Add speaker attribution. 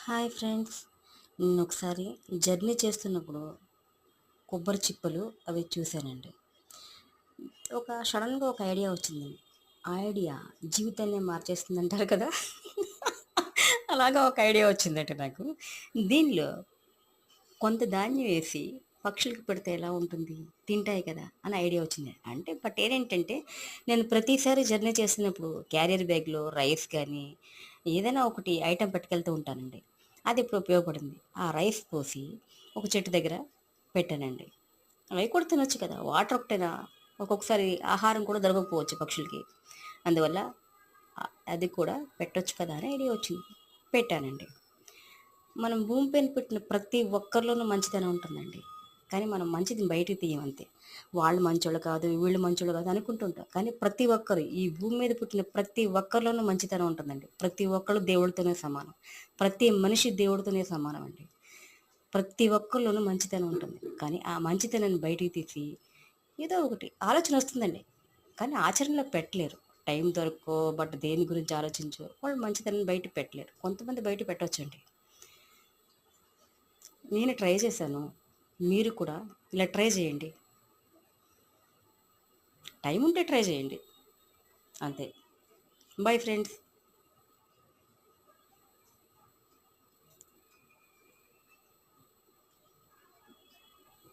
Speaker 1: Hi friends. నేను ఒకసారి journey చేస్తున్నప్పుడు కొబ్బరి చిప్పలు అవి చూశానండి. సడన్గా ఒక ఐడియా వచ్చింది. ఆ ఐడియా జీవితాన్నే మార్చేస్తుంది అంటారు కదా. అలాగా ఒక ఐడియా వచ్చిందండి నాకు. దీనిలో కొంత ధాన్యం వేసి పక్షులకి పెడితే ఎలా ఉంటుంది, తింటాయి కదా అని ఐడియా వచ్చింది. అంటే బట్ ఏంటంటే, నేను ప్రతిసారి జర్నీ చేసినప్పుడు క్యారియర్ బ్యాగ్లో రైస్ కానీ ఏదైనా ఒకటి ఐటెం పట్టుకెళ్తూ ఉంటానండి. అది ఇప్పుడు ఉపయోగపడింది. ఆ రైస్ పోసి ఒక చెట్టు దగ్గర పెట్టానండి. అవి కూడా తినొచ్చు కదా, వాటర్ ఒకటేనా, ఒక్కొక్కసారి ఆహారం కూడా దొరకకపోవచ్చు పక్షులకి. అందువల్ల అది కూడా పెట్టొచ్చు కదా అని ఐడియా వచ్చింది, పెట్టానండి. మనం భూమి పైన పెట్టిన ప్రతి ఒక్కరిలోనూ మంచితనం ఉంటుందండి. కానీ మనం మంచిది బయటికి తీయం అంతే. వాళ్ళు మంచోళ్ళు కాదు, వీళ్ళు మంచోళ్ళు కాదు అనుకుంటుంటాం. కానీ ప్రతి ఒక్కరు ఈ భూమి మీద పుట్టిన ప్రతి ఒక్కరిలోనూ మంచితనం ఉంటుందండి. ప్రతి ఒక్కళ్ళు దేవుడితోనే సమానం. ప్రతి మనిషి దేవుడితోనే సమానం అండి. ప్రతి ఒక్కరిలోనూ మంచితనం ఉంటుంది. కానీ ఆ మంచితనాన్ని బయటికి తీసి ఏదో ఒకటి ఆలోచన వస్తుందండి. కానీ ఆచరణలో పెట్టలేరు. టైం దొరకో బట్ దేని గురించి ఆలోచించో వాళ్ళు మంచితనాన్ని బయట పెట్టలేరు. కొంతమంది బయట పెట్టొచ్చండి. నేను ట్రై చేశాను. మీరు కూడా ఇలా ట్రై చేయండి. టైం ఉంటే ట్రై చేయండి. అంతే. Bye friends.